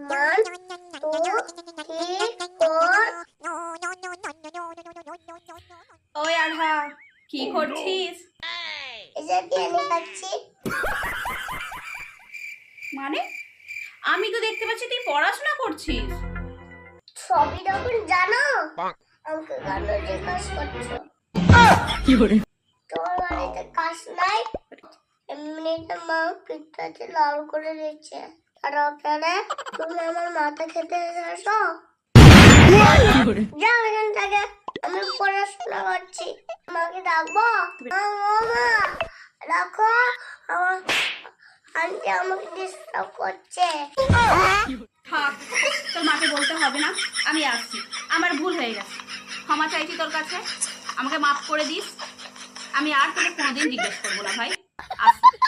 1 2 3 4 ওই আরহা, কি করছিস? এই যে বিরিয়ানি খাচ্ছি। মানে আমি তো দেখতে পাচ্ছি তুই পড়াশোনা করছিস। সবই যখন জানো আমাকে কেন জিজ্ঞেস করছো? তোমার বাড়িতে কাজ নাই? এমনিতে মা পিঠাতে লাল করে দিচ্ছে, আর আপনারা তুমি আমার মাথা খেতে এসেছো। যাও এখান থেকে, আমি পড়াশোনা করছি। আমাকে ডাকবো? মা রাখো, আমার আন্টি আমাকে ডিস্টার্ব করছে। থাক, তোর মাকে বলতে হবে না, আমি আসছি। আমার ভুল হয়ে গেছে, ক্ষমা চাইছি তোর কাছে, আমাকে মাফ করে দিস। আমি আর তোকে কোনোদিন জিজ্ঞেস করবো না ভাই, আসছি।